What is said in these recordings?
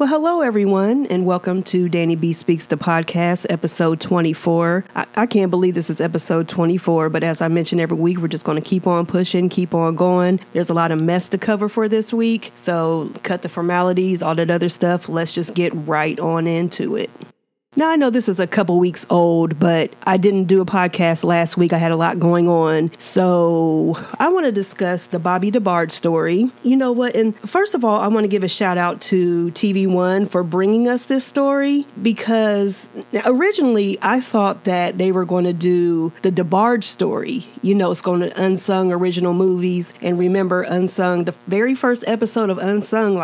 Well, hello, everyone, and welcome to DannieBSpeaks, the podcast, episode 24. I can't believe this is episode 24, but as I mentioned every week, we're just going to keep on pushing, keep on going. There's a lot of mess to cover for this week, so cut the formalities, all that other stuff. Let's just get right on into it. Now, I know this is a couple weeks old, but I didn't do a podcast last week. I had a lot going on. So I want to discuss the Bobby DeBarge story. You know what? And first of all, I want to give a shout out to TV1 for bringing us this story, because originally I thought that they were going to do the DeBarge story. You know, it's going to Unsung Original Movies. And remember, Unsung, the very first episode of Unsung,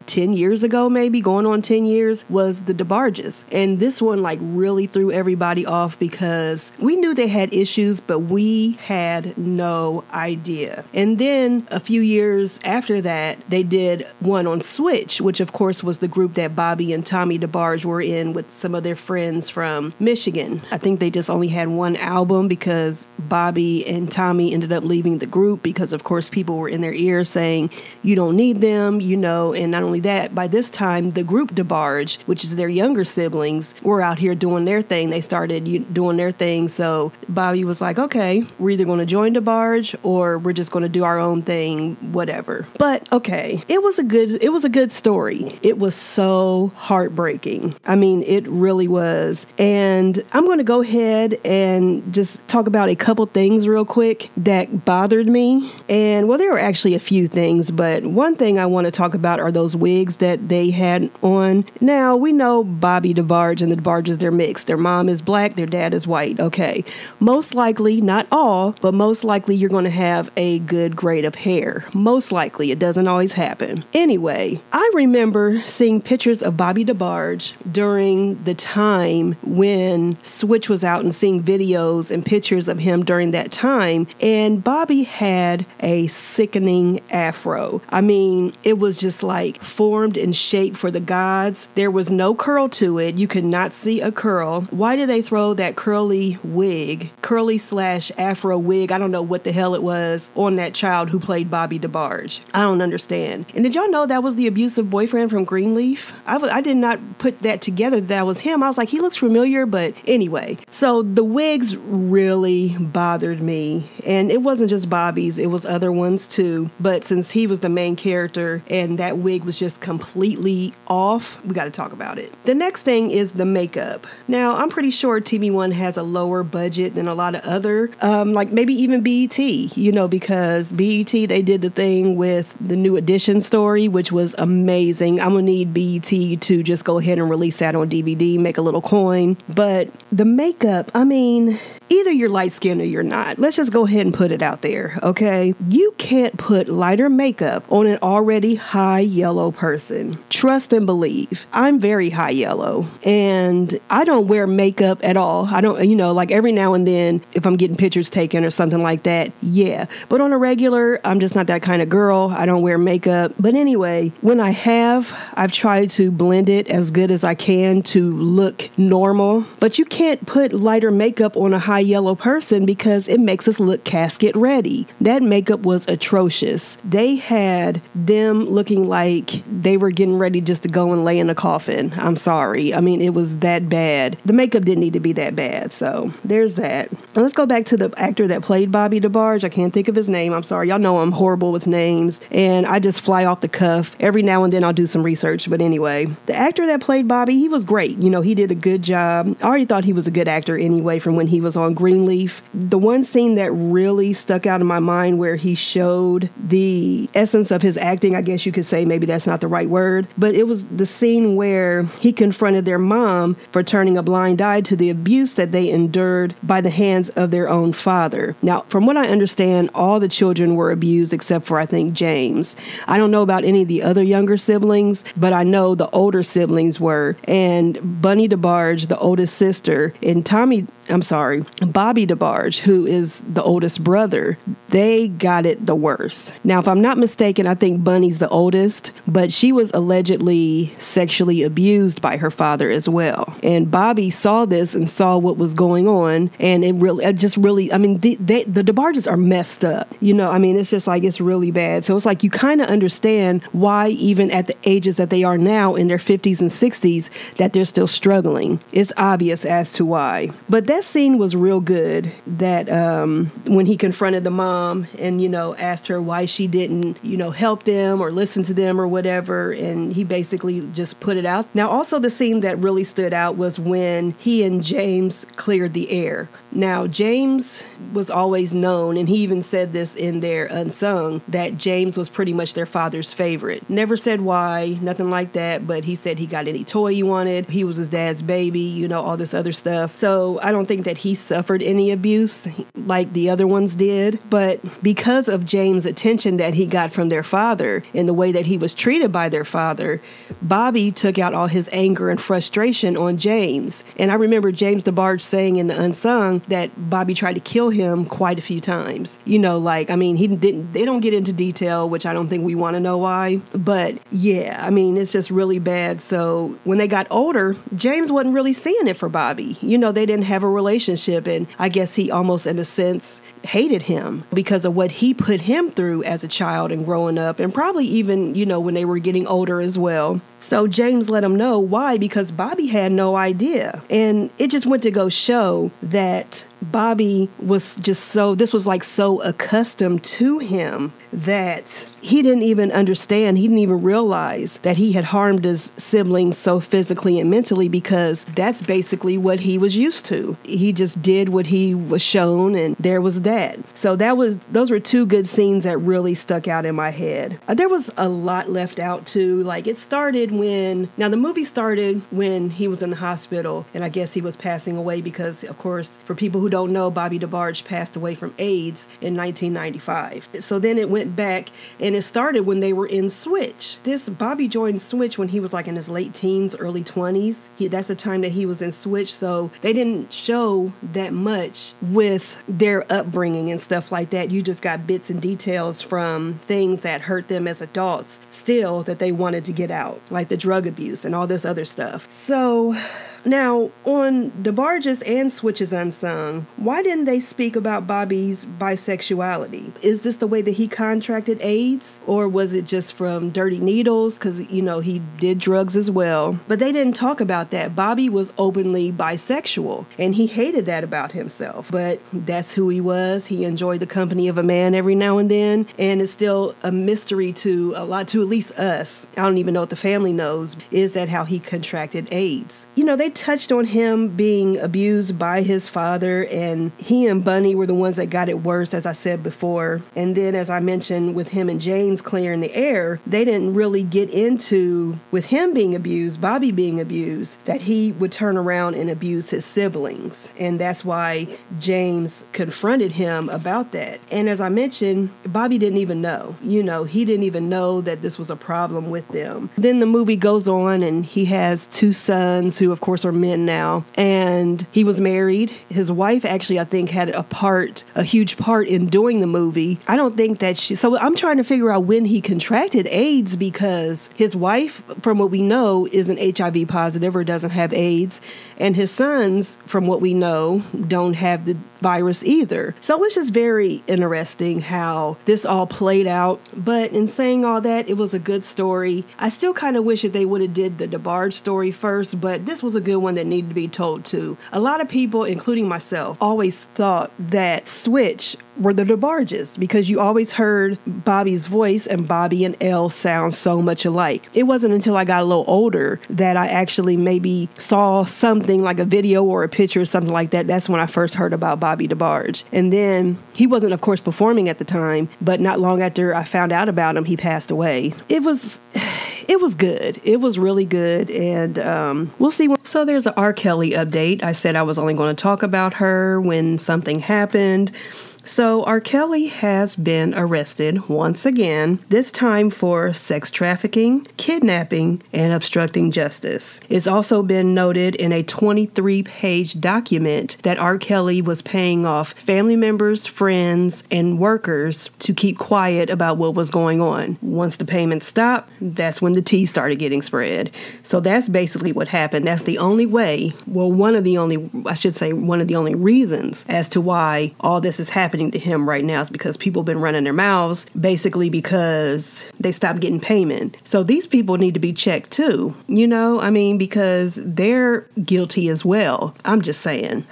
10 years ago, maybe going on 10 years, was the DeBarges. And this one really threw everybody off because we knew they had issues, but we had no idea. And then a few years after that, they did one on Switch, which of course was the group that Bobby and Tommy DeBarge were in with some of their friends from Michigan. I think they just only had one album because Bobby and Tommy ended up leaving the group because of course people were in their ears saying, you don't need them, you know. And not only that, by this time, the group DeBarge, which is their younger siblings, were out here doing their thing. They started doing their thing. So Bobby was like, okay, we're either going to join DeBarge or we're just going to do our own thing, whatever. But okay, it was a good story. It was so heartbreaking. I mean, it really was. And I'm going to go ahead and just talk about a couple things real quick that bothered me. And well, there were actually a few things, but one thing I want to talk about are those wigs that they had on. Now, we know Bobby DeBarge and the DeBarges, they're mixed. Their mom is black, their dad is white. Okay. Most likely, not all, but most likely you're going to have a good grade of hair. Most likely. It doesn't always happen. Anyway, I remember seeing pictures of Bobby DeBarge during the time when Switch was out and seeing videos and pictures of him during that time. And Bobby had a sickening afro. I mean, it was just formed and shaped for the gods. There was no curl to it. You could not see a curl. Why did they throw that curly / afro wig, I don't know what the hell it was, on that child who played Bobby DeBarge? I don't understand. And did y'all know that was the abusive boyfriend from Greenleaf? I did not put that together that was him. I was like, he looks familiar, but anyway. So the wigs really bothered me. And it wasn't just Bobby's, it was other ones too. But since he was the main character and that wig was just completely off, we got to talk about it. The next thing is the makeup. Now, I'm pretty sure TV1 has a lower budget than a lot of other, maybe even BET, because BET, they did the thing with the New Edition story, which was amazing. I'm going to need BET to just go ahead and release that on DVD, make a little coin. But the makeup, I mean, either you're light skinned or you're not. Let's just go ahead and put it out there, okay? You can't put lighter makeup on an already high yellow person. Trust and believe. I'm very high yellow, and I don't wear makeup at all. I don't, every now and then, if I'm getting pictures taken or something like that, yeah. But on a regular, I'm just not that kind of girl. I don't wear makeup. But anyway, when I've tried to blend it as good as I can to look normal. But you can't put lighter makeup on a high yellow person because it makes us look casket ready. That makeup was atrocious. They had them looking like they were getting ready just to go and lay in a coffin. I'm sorry. I mean, it was that bad. The makeup didn't need to be that bad. So there's that. And let's go back to the actor that played Bobby DeBarge. I can't think of his name. I'm sorry. Y'all know I'm horrible with names and I just fly off the cuff. Every now and then I'll do some research. But anyway, the actor that played Bobby, he was great. He did a good job. I already thought he was a good actor anyway from when he was on Greenleaf. The one scene that really stuck out in my mind where he showed the essence of his acting, I guess you could say, maybe that's not the right word, but it was the scene where he confronted their mom for turning a blind eye to the abuse that they endured by the hands of their own father. Now, from what I understand, all the children were abused except for, I think, James. I don't know about any of the other younger siblings, but I know the older siblings were. And Bunny DeBarge, the oldest sister, and Bobby DeBarge, who is the oldest brother, they got it the worst. Now, if I'm not mistaken, I think Bunny's the oldest, but she was allegedly sexually abused by her father as well. And Bobby saw this and saw what was going on, and the DeBarges are messed up. It's just like, it's really bad. So it's like you kind of understand why even at the ages that they are now in their 50s and 60s that they're still struggling. It's obvious as to why. But that scene was real good, that when he confronted the mom and, asked her why she didn't, help them or listen to them or whatever. And he basically just put it out. Now, also the scene that really stood out was when he and James cleared the air. Now, James was always known, and he even said this in their Unsung, that James was pretty much their father's favorite. Never said why, nothing like that, but he said he got any toy he wanted. He was his dad's baby, all this other stuff. So I don't think that he suffered any abuse like the other ones did. But because of James' attention that he got from their father and the way that he was treated by their father, Bobby took out all his anger and frustration on James. And I remember James DeBarge saying in the Unsung that Bobby tried to kill him quite a few times. He didn't, they don't get into detail, which I don't think we want to know why. But yeah, it's just really bad. So when they got older, James wasn't really seeing it for Bobby. They didn't have a relationship. And I guess he almost, in a sense, hated him because of what he put him through as a child and growing up, and probably even, when they were getting older as well. So James let him know why, because Bobby had no idea. And it just went to go show that Bobby was just this was like so accustomed to him that he didn't even understand. He didn't even realize that he had harmed his siblings so physically and mentally, because that's basically what he was used to. He just did what he was shown, and there was that. So those were two good scenes that really stuck out in my head. There was a lot left out too. Like, it started the movie started when he was in the hospital, and I guess he was passing away because, of course, for people who don't know, Bobby DeBarge passed away from AIDS in 1995. So then it went back, and it started when they were in Switch. Bobby joined Switch when he was like in his late teens, early 20s. That's the time that he was in Switch, so they didn't show that much with their upbringing and stuff like that. You just got bits and details from things that hurt them as adults still that they wanted to get out, like the drug abuse and all this other stuff. So now, on DeBarge's and Switch's Unsung, why didn't they speak about Bobby's bisexuality? Is this the way that he contracted AIDS? Or was it just from dirty needles? Because, he did drugs as well. But they didn't talk about that. Bobby was openly bisexual, and he hated that about himself. But that's who he was. He enjoyed the company of a man every now and then. And it's still a mystery to at least us. I don't even know if the family knows. Is that how he contracted AIDS? They touched on him being abused by his father, and he and Bunny were the ones that got it worse, as I said before. And then, as I mentioned, with him and James clearing the air, they didn't really get into, with him being abused, Bobby being abused, that he would turn around and abuse his siblings. And that's why James confronted him about that. And as I mentioned, Bobby didn't even know. He didn't even know that this was a problem with them. Then the movie goes on, and he has two sons who, of course, are men now, and he was married. His wife actually, I think, had a huge part in doing the movie. I don't think that so I'm trying to figure out when he contracted AIDS, because his wife, from what we know, isn't HIV positive or doesn't have AIDS, and his sons, from what we know, don't have the virus either. So it's just very interesting how this all played out. But in saying all that, it was a good story. I still kind of wish that they would have did the DeBarge story first, but this was a good one that needed to be told too. A lot of people, including myself, always thought that Switch were the DeBarges, because you always heard Bobby's voice, and Bobby and Elle sound so much alike. It wasn't until I got a little older that I actually maybe saw something like a video or a picture or something like that. That's when I first heard about Bobby DeBarge. And then he wasn't, of course, performing at the time, but not long after I found out about him, he passed away. It was good. It was really good. And we'll see. So there's an R. Kelly update. I said I was only going to talk about her when something happened. So R. Kelly has been arrested once again, this time for sex trafficking, kidnapping, and obstructing justice. It's also been noted in a 23-page document that R. Kelly was paying off family members, friends, and workers to keep quiet about what was going on. Once the payments stopped, that's when the tea started getting spread. So that's basically what happened. That's the only way, well, one of the only reasons as to why all this is happening to him right now is because people have been running their mouths, basically because they stopped getting payment. So these people need to be checked too, because they're guilty as well. I'm just saying.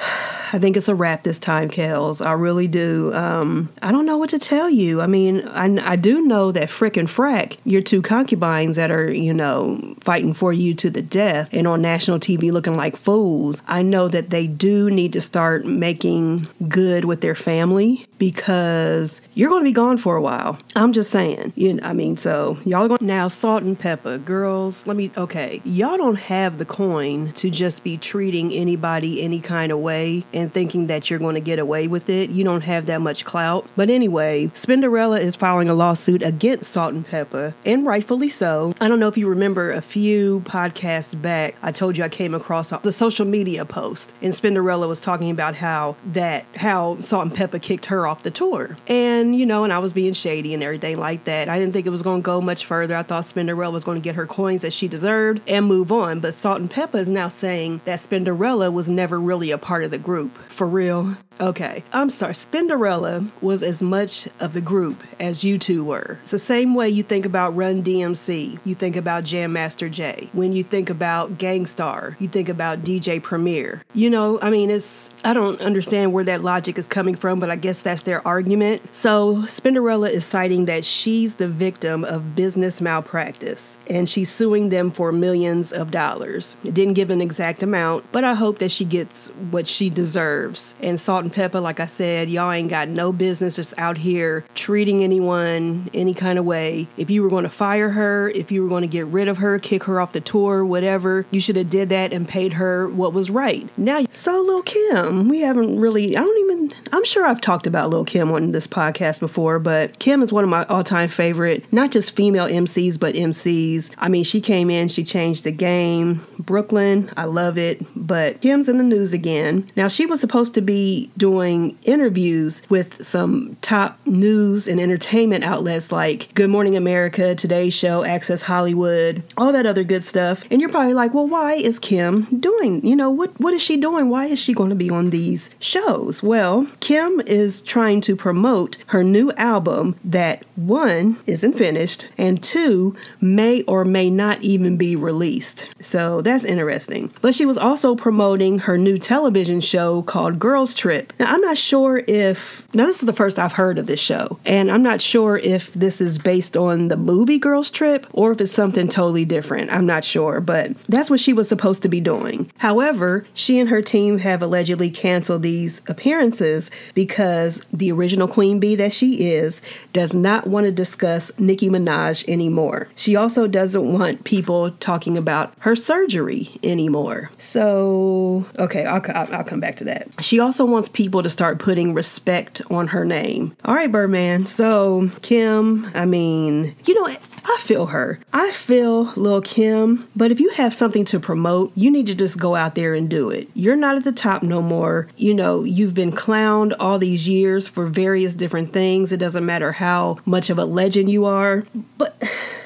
I think it's a wrap this time, Kels. I really do. I don't know what to tell you. I do know that frickin' frack, your two concubines that are, fighting for you to the death and on national TV looking like fools. I know that they do need to start making good with their family because you're going to be gone for a while. I'm just saying. So y'all are going now. Salt and pepper, girls. Y'all don't have the coin to just be treating anybody any kind of way and thinking that you're going to get away with it. You don't have that much clout. But anyway, Spinderella is filing a lawsuit against Salt and Pepper, and rightfully so. I don't know if you remember a few podcasts back, I told you I came across the social media post, and Spinderella was talking about how Salt and Pepper kicked her off the tour. And, and I was being shady and everything like that. I didn't think it was going to go much further. I thought Spinderella was going to get her coins that she deserved and move on. But Salt and Pepper is now saying that Spinderella was never really a part of the group. For real? Okay, I'm sorry. Spinderella was as much of the group as you two were. It's the same way you think about Run DMC. You think about Jam Master Jay. When you think about Gangstar, you think about DJ Premier. I don't understand where that logic is coming from, but I guess that's their argument. So Spinderella is citing that she's the victim of business malpractice, and she's suing them for millions of dollars. It didn't give an exact amount, but I hope that she gets what she deserves. And Salt and Pepper, like I said, y'all ain't got no business just out here treating anyone any kind of way. If you were going to fire her, if you were going to get rid of her, kick her off the tour, whatever, you should have did that and paid her what was right. Now, so Lil' Kim, we haven't really, I'm sure I've talked about Lil' Kim on this podcast before, but Kim is one of my all-time favorite, not just female MCs, but MCs. She came in, she changed the game. Brooklyn, I love it, but Kim's in the news again. Now, she was supposed to be doing interviews with some top news and entertainment outlets like Good Morning America, Today's Show, Access Hollywood, all that other good stuff. And you're probably like, well, why is Kim doing, what is she doing? Why is she going to be on these shows? Well, Kim is trying to promote her new album that, one, isn't finished, and two, may or may not even be released. So that's interesting. But she was also promoting her new television show called Girls Trip. Now, I'm not sure this is the first I've heard of this show, and I'm not sure if this is based on the movie Girls Trip or if it's something totally different. I'm not sure, but that's what she was supposed to be doing. However, she and her team have allegedly canceled these appearances because the original Queen Bee that she is does not want to discuss Nicki Minaj anymore. She also doesn't want people talking about her surgery anymore. So, okay, I'll come back to that. She also wants people to start putting respect on her name. All right, Birdman. So, Kim, I feel her. I feel Lil' Kim, but if you have something to promote, you need to just go out there and do it. You're not at the top no more. You've been clowned all these years for various different things. It doesn't matter how much of a legend you are, but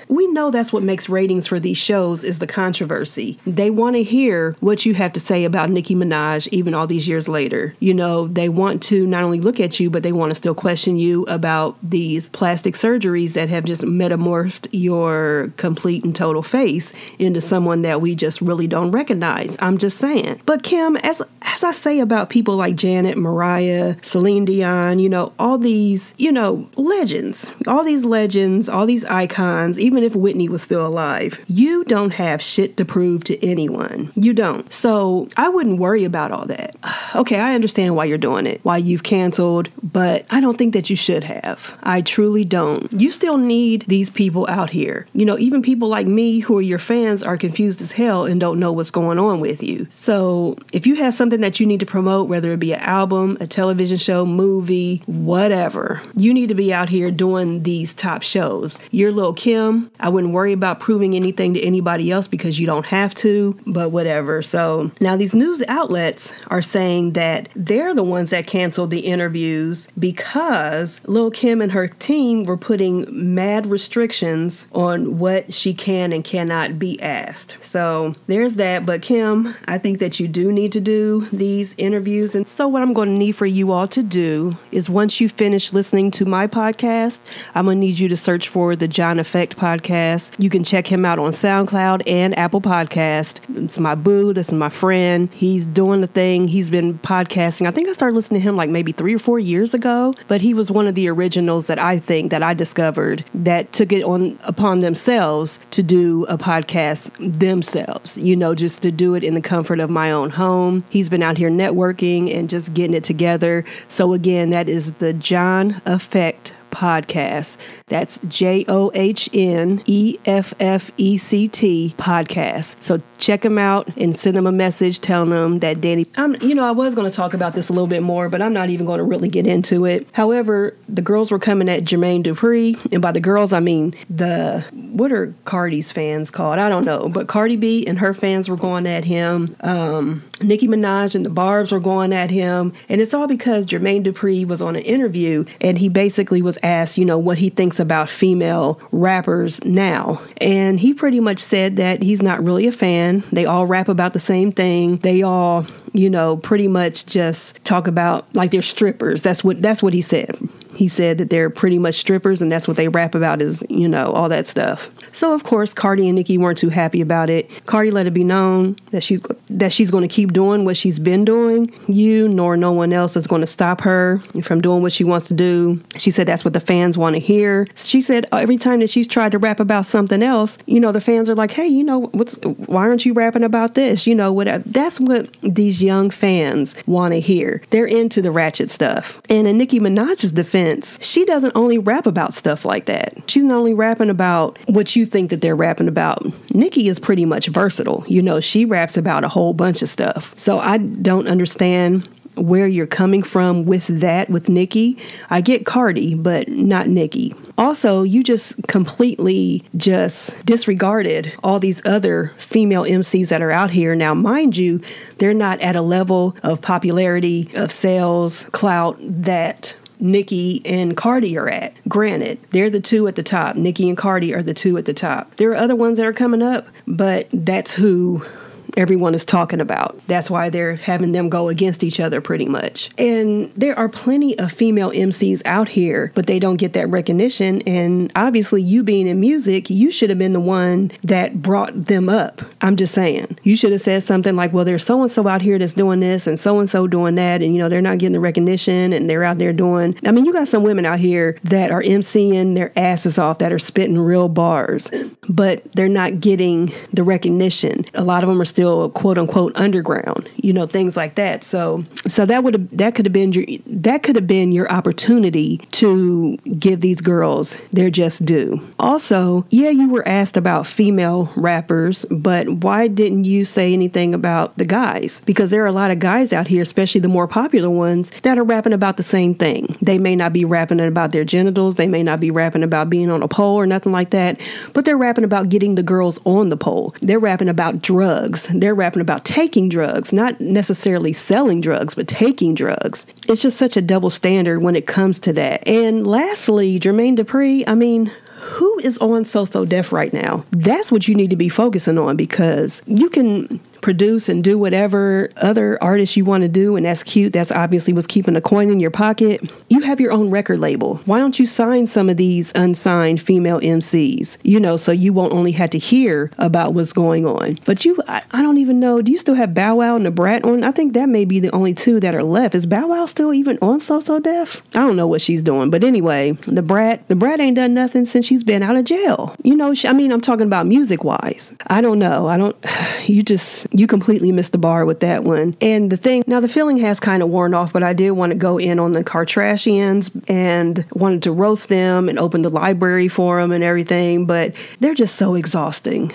we know that's what makes ratings for these shows is the controversy. They want to hear what you have to say about Nicki Minaj even all these years later. They want to not only look at you, but they want to still question you about these plastic surgeries that have just metamorphed your complete and total face into someone that we just really don't recognize. I'm just saying. But Kim, as I say about people like Janet, Mariah, Celine Dion, all these, legends, all these icons, even even if Whitney was still alive. You don't have shit to prove to anyone. You don't. So I wouldn't worry about all that. Okay, I understand why you're doing it, why you've canceled, but I don't think that you should have. I truly don't. You still need these people out here. Even people like me who are your fans are confused as hell and don't know what's going on with you. So if you have something that you need to promote, whether it be an album, a television show, movie, whatever, you need to be out here doing these top shows. You're Lil' Kim. I wouldn't worry about proving anything to anybody else because you don't have to, but whatever. So now these news outlets are saying that they're the ones that canceled the interviews because Lil' Kim and her team were putting mad restrictions on what she can and cannot be asked. So there's that. But Kim, I think that you do need to do these interviews. And so what I'm going to need for you all to do is once you finish listening to my podcast, I'm going to need you to search for the John Effect podcast. You can check him out on SoundCloud and Apple Podcast. It's my boo. This is my friend. He's doing the thing. He's been podcasting. I think I started listening to him like maybe 3 or 4 years ago, but he was one of the originals that I think that I discovered that took it on upon themselves to do a podcast themselves, just to do it in the comfort of my own home. He's been out here networking and just getting it together. So again, that is the John Effect podcast. That's JOHNEFFECT podcast. So check him out and send him a message telling him that Danny, I was going to talk about this a little bit more, but I'm not even going to really get into it. However, the girls were coming at Jermaine Dupri, and by the girls, I mean what are Cardi's fans called? I don't know, but Cardi B and her fans were going at him. Nicki Minaj and the Barbs were going at him, and it's all because Jermaine Dupri was on an interview, and he basically was asked, what he thinks about female rappers now. And he pretty much said that he's not really a fan. They all rap about the same thing. They all, pretty much just talk about like they're strippers. That's what he said. He said that they're pretty much strippers and that's what they rap about is, all that stuff. So, of course, Cardi and Nicki weren't too happy about it. Cardi let it be known that she's going to keep doing what she's been doing. You nor no one else is going to stop her from doing what she wants to do. She said that's what the fans want to hear. She said every time that she's tried to rap about something else, the fans are like, hey, why aren't you rapping about this? Whatever. That's what these young fans want to hear. They're into the ratchet stuff. And in Nicki Minaj's defense, she doesn't only rap about stuff like that. She's not only rapping about what you think that they're rapping about. Nicki is pretty much versatile. She raps about a whole bunch of stuff. So I don't understand where you're coming from with that with Nicki. I get Cardi, but not Nicki. Also, you just completely just disregarded all these other female MCs that are out here. Now, mind you, they're not at a level of popularity, of sales, clout that Nicki and Cardi are at. Granted, they're the two at the top. Nicki and Cardi are the two at the top. There are other ones that are coming up, but that's who everyone is talking about. That's why they're having them go against each other pretty much. And there are plenty of female MCs out here, but they don't get that recognition. And obviously, you being in music, you should have been the one that brought them up. I'm just saying. You should have said something like, well, there's so-and-so out here that's doing this and so-and-so doing that. And, they're not getting the recognition and they're out there doing. I mean, you got some women out here that are MCing their asses off, that are spitting real bars, but they're not getting the recognition. A lot of them are still quote unquote underground, things like that. So that could have been your opportunity to give these girls their just due. Also, yeah, you were asked about female rappers, but why didn't you say anything about the guys? Because there are a lot of guys out here, especially the more popular ones, that are rapping about the same thing. They may not be rapping about their genitals. They may not be rapping about being on a pole or nothing like that, but they're rapping about getting the girls on the pole. They're rapping about drugs. They're rapping about taking drugs, not necessarily selling drugs, but taking drugs. It's just such a double standard when it comes to that. And lastly, Jermaine Dupri, I mean, who is on So Def right now? That's what you need to be focusing on, because you can produce and do whatever other artists you want to do, and that's cute. That's obviously what's keeping a coin in your pocket. You have your own record label. Why don't you sign some of these unsigned female MCs, so you won't only have to hear about what's going on. But I don't even know, do you still have Bow Wow and the Brat on? I think that may be the only two that are left. Is Bow Wow still even on So So Def? I don't know what she's doing. But anyway, the Brat ain't done nothing since she's been out of jail. I'm talking about music-wise. I don't know. You completely missed the bar with that one. And the feeling has kind of worn off, but I did want to go in on the Kardashians and wanted to roast them and open the library for them and everything, but they're just so exhausting.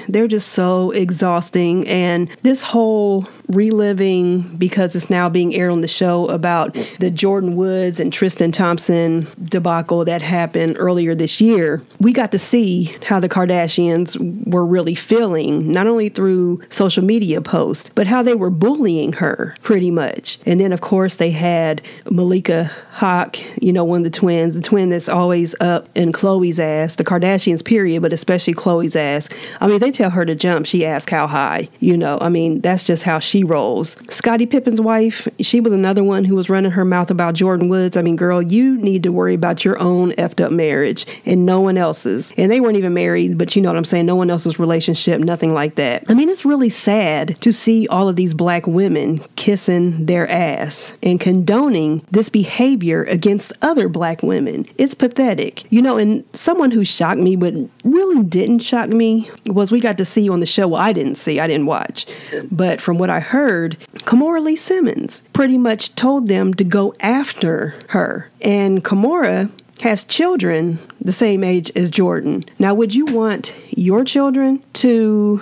And this whole reliving, because it's now being aired on the show, about the Jordan Woods and Tristan Thompson debacle that happened earlier this year, we got to see how the Kardashians were really feeling, not only through social media posts, but how they were bullying her pretty much. And then, of course, they had Malika Hawk, one of the twin that's always up in Khloe's ass, the Kardashians period, but especially Khloe's ass. They tell her to jump, she asks how high, that's just how she rolls. Scottie Pippen's wife, she was another one who was running her mouth about Jordan Woods. Girl, you need to worry about your own effed up marriage and no one else's. And they weren't even married, but you know what I'm saying? No one else's relationship, nothing like that. It's really sad to see all of these black women kissing their ass and condoning this behavior against other black women. It's pathetic. And someone who shocked me, but really didn't shock me, was we got to see on the show, well, I didn't watch, but from what I heard, Kimora Lee Simmons pretty much told them to go after her. And Kimora has children the same age as Jordan. Now, would you want your children to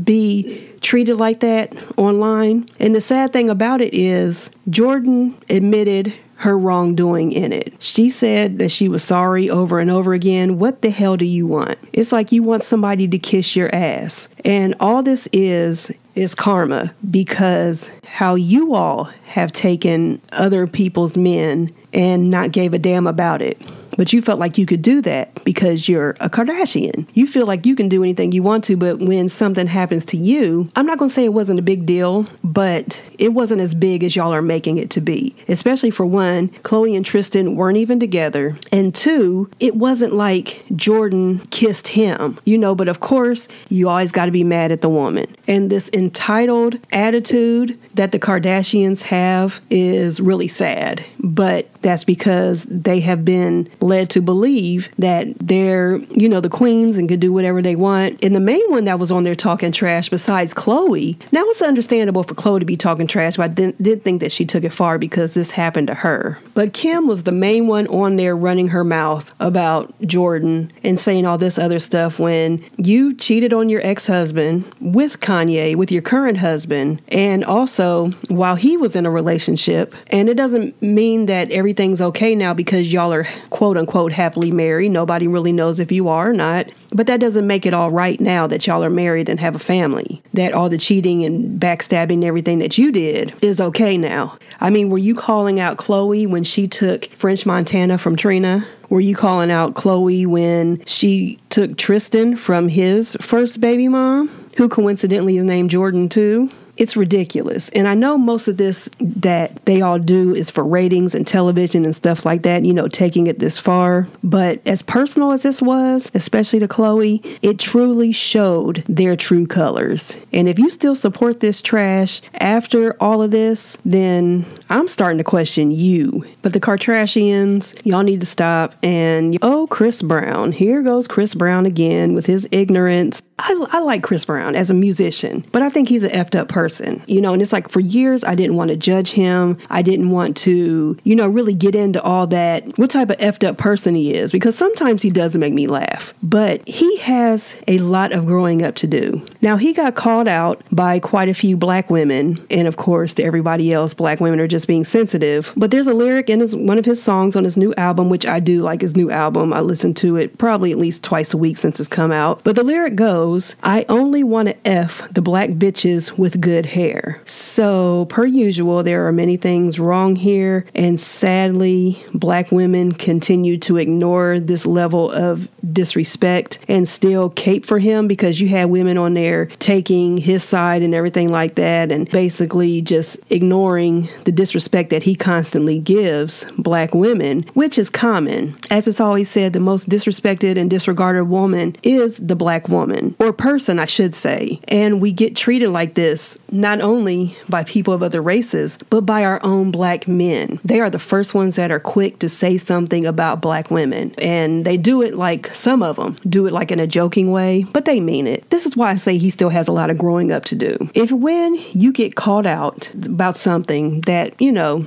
be treated like that online? And the sad thing about it is Jordan admitted her wrongdoing in it. She said that she was sorry over and over again. What the hell do you want? It's like you want somebody to kiss your ass. And all this is karma, because how you all have taken other people's men and not gave a damn about it. But you felt like you could do that because you're a Kardashian. You feel like you can do anything you want to, but when something happens to you, I'm not going to say it wasn't a big deal, but it wasn't as big as y'all are making it to be. Especially for one, Khloe and Tristan weren't even together. And two, it wasn't like Jordan kissed him, but of course, you always got to be mad at the woman. And this entitled attitude that the Kardashians have is really sad. But that's because they have been led to believe that they're, the queens and could do whatever they want. And the main one that was on there talking trash besides Khloe, now it's understandable for Khloe to be talking trash, but I did think that she took it far because this happened to her. But Kim was the main one on there running her mouth about Jordan and saying all this other stuff when you cheated on your ex-husband with Kanye, with your current husband, and also while he was in a relationship. And it doesn't mean that everything's okay now because y'all are quote unquote happily married. Nobody really knows if you are or not. But that doesn't make it all right now that y'all are married and have a family. That all the cheating and backstabbing and everything that you did is okay now. Were you calling out Khloe when she took French Montana from Trina? Were you calling out Khloe when she took Tristan from his first baby mom, who coincidentally is named Jordan too? It's ridiculous. And I know most of this that they all do is for ratings and television and stuff like that, taking it this far. But as personal as this was, especially to Khloe, it truly showed their true colors. And if you still support this trash after all of this, then I'm starting to question you. But the Kardashians, y'all need to stop. And Chris Brown. Here goes Chris Brown again with his ignorance. I like Chris Brown as a musician, but I think he's an effed up person, and it's like for years, I didn't want to judge him. I didn't want to, really get into all that, what type of effed up person he is, because sometimes he does make me laugh, but he has a lot of growing up to do. Now, he got called out by quite a few black women, and of course, to everybody else, black women are just being sensitive. But there's a lyric in one of his songs on his new album, which I do like his new album. I listen to it probably at least twice a week since it's come out. But the lyric goes, I only want to F the black bitches with good hair. So per usual, there are many things wrong here. And sadly, black women continue to ignore this level of disrespect and still cape for him, because you had women on there taking his side and everything like that, and basically just ignoring the disrespect that he constantly gives black women, which is common. As it's always said, the most disrespected and disregarded woman is the black woman, or person, I should say. And we get treated like this not only by people of other races, but by our own black men. They are the first ones that are quick to say something about black women. And they do it like, some of them do it like in a joking way, but they mean it. This is why I say he still has a lot of growing up to do. If when you get called out about something that,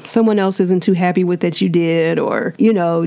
someone else isn't too happy with that you did, or,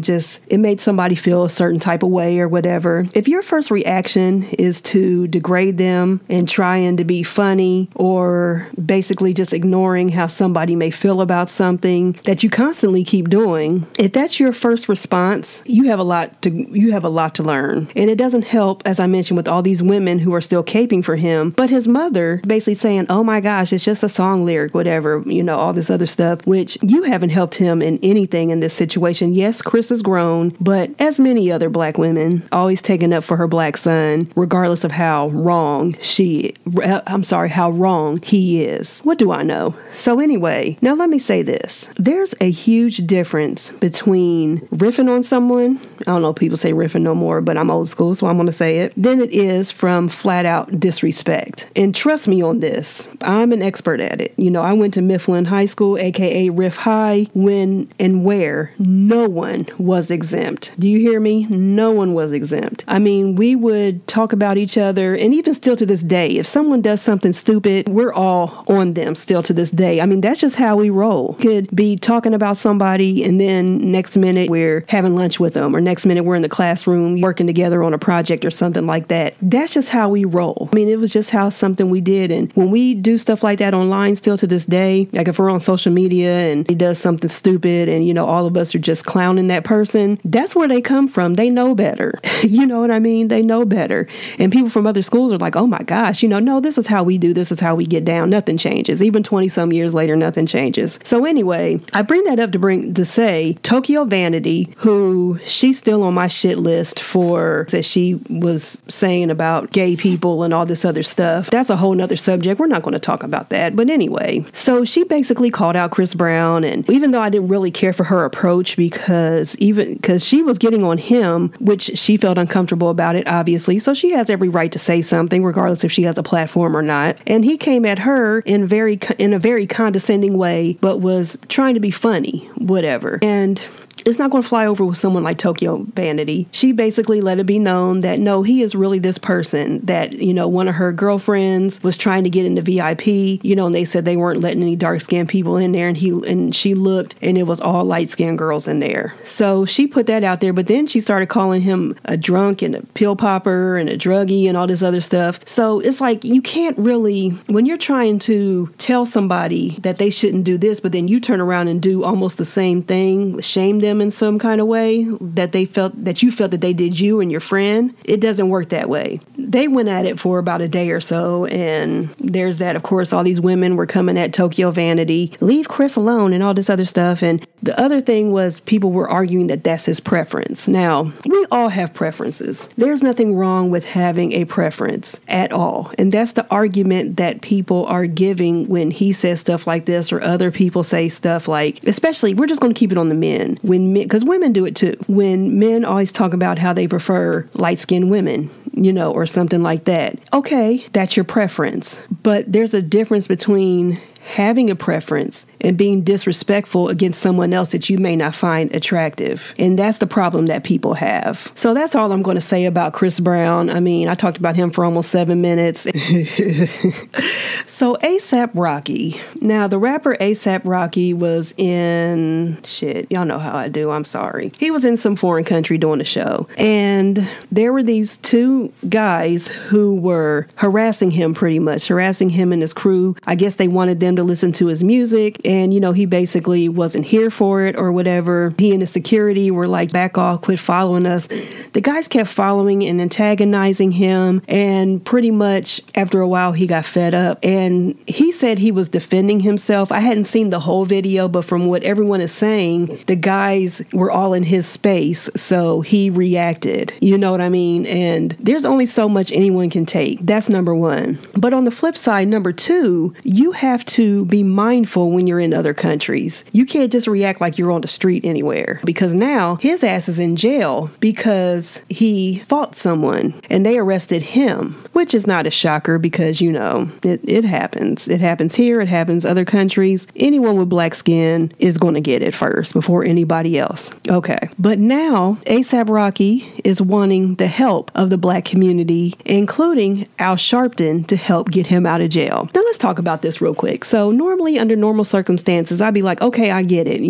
just it made somebody feel a certain type of way or whatever, if your first reaction is to degrade them and trying to be funny, or basically just ignoring how somebody may feel about something that you constantly keep doing, if that's your first response, you have a lot to learn. And it doesn't help, as I mentioned, with all these women who are still caping for him, but his mother basically saying, oh my gosh, it's just a song lyric, whatever, all this other stuff, which you haven't helped him in anything in this situation. Yes, Chris has grown, but as many other black women, always taking up for her black son, regardless of how wrong he is. What do I know? So anyway, now let me say this. There's a huge difference between riffing on someone, I don't know if people say riffing no more, but I'm old school, so I'm going to say it, than it is from flat out disrespect. And trust me on this, I'm an expert at it. I went to Mifflin High School, aka Riff High, when and where no one was exempt. Do you hear me? No one was exempt. I mean, we would talk about each other, and even still to this day, if someone does something stupid, we're all on them still to this day. I mean, that's just how we roll. Could be talking about somebody, and then next minute we're having lunch with them, or next minute we're in the classroom working together on a project or something like that. That's just how we roll. I mean, it was just how something we did. And when we do stuff like that online still to this day, like if we're on social media and he does something stupid and, all of us are just clowning that person, that's where they come from. They know better. You know what I mean? They know better. And people from other schools are like, oh my gosh, no, this is how we do. This is how we get down. Nothing changes. Even 20 some years later, nothing changes. So anyway, I bring that up to say Tokyo Vanity, who she's still on my shit list for that she was saying about gay people and all this other stuff. That's a whole nother subject. We're not going to talk about that. But anyway, so she basically called out Chris Brown. And even though I didn't really care for her approach, because she was getting on him, which she felt uncomfortable about it, obviously. So she has every right to say something, regardless if she has a platform or not. And he came at her in a very condescending way, but was trying to be funny, whatever. And it's not going to fly over with someone like Tokyo Vanity. She basically let it be known that no, he is really this person that, one of her girlfriends was trying to get into VIP, and they said they weren't letting any dark-skinned people in there, and she looked and it was all light-skinned girls in there. So she put that out there, but then she started calling him a drunk and a pill popper and a druggie and all this other stuff. So it's like, you can't really, when you're trying to tell somebody that they shouldn't do this, but then you turn around and do almost the same thing, shame them in some kind of way that you felt that they did you and your friend. It doesn't work that way. They went at it for about a day or so, and there's that. Of course, all these women were coming at Tokyo Vanity, leave Chris alone and all this other stuff. And the other thing was people were arguing that that's his preference. Now, we all have preferences. There's nothing wrong with having a preference at all. And that's the argument that people are giving when he says stuff like this, or other people say stuff like, especially, we're just going to keep it on the men. Because women do it too. When men always talk about how they prefer light-skinned women, or something like that. Okay, that's your preference. But there's a difference between having a preference and being disrespectful against someone else that you may not find attractive. And that's the problem that people have. So that's all I'm going to say about Chris Brown. I mean, I talked about him for almost 7 minutes. So A$AP Rocky. Now, the rapper A$AP Rocky was in, y'all know how I do, I'm sorry. He was in some foreign country doing a show. And there were these two guys who were harassing him pretty much, harassing him and his crew. I guess they wanted them to to listen to his music. And, he basically wasn't here for it or whatever. He and his security were like, back off, quit following us. The guys kept following and antagonizing him. And pretty much after a while, he got fed up. And he said he was defending himself. I hadn't seen the whole video, but from what everyone is saying, the guys were all in his space. So he reacted. You know what I mean? And there's only so much anyone can take. That's number one. But on the flip side, number two, you have to be mindful when you're in other countries. You can't just react like you're on the street anywhere, because now his ass is in jail because he fought someone and they arrested him, which is not a shocker because, it happens. It happens here. It happens other countries. Anyone with black skin is going to get it first before anybody else. Okay. But now A$AP Rocky is wanting the help of the black community, including Al Sharpton, to help get him out of jail. Now let's talk about this real quick. So normally under normal circumstances, I'd be like, okay, I get it.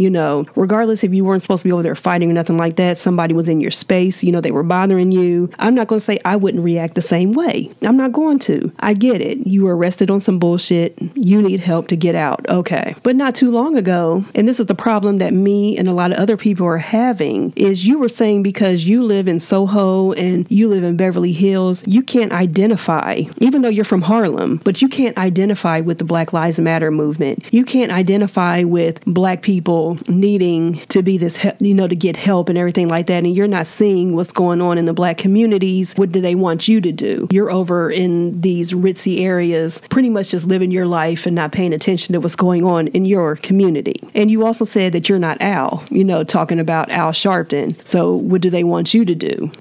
Regardless if you weren't supposed to be over there fighting or nothing like that, somebody was in your space, they were bothering you. I'm not going to say I wouldn't react the same way. I'm not going to. I get it. You were arrested on some bullshit. You need help to get out. Okay. But not too long ago, and this is the problem that me and a lot of other people are having, is you were saying because you live in Soho and you live in Beverly Hills, you can't identify, even though you're from Harlem, but you can't identify with the Black Lives Matter movement. You can't identify with black people needing to be this, to get help and everything like that. And you're not seeing what's going on in the black communities. What do they want you to do? You're over in these ritzy areas, pretty much just living your life and not paying attention to what's going on in your community. And you also said that you're not Al, talking about Al Sharpton. So what do they want you to do?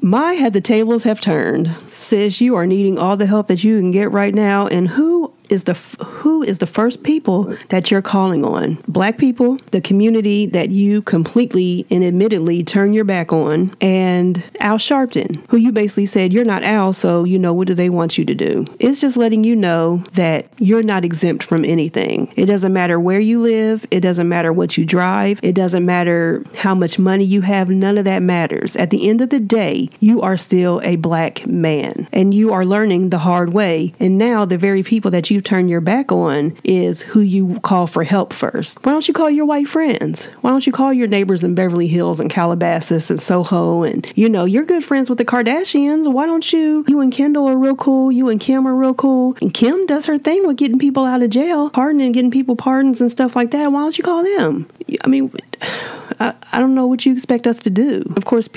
The tables have turned. Says you are needing all the help that you can get right now. And who is the first people that you're calling on? Black people, the community that you completely and admittedly turn your back on, and Al Sharpton, who you basically said you're not Al, so what do they want you to do? It's just letting you know that you're not exempt from anything. It doesn't matter where you live. It doesn't matter what you drive. It doesn't matter how much money you have. None of that matters. At the end of the day, you are still a black man, and you are learning the hard way. And now the very people that you turn your back on is who you call for help first. Why don't you call your white friends? Why don't you call your neighbors in Beverly Hills and Calabasas and Soho? And, you're good friends with the Kardashians. Why don't you and Kendall are real cool. You and Kim are real cool. And Kim does her thing with getting people out of jail, pardoning, getting people pardons and stuff like that. Why don't you call them? I don't know what you expect us to do. Of course,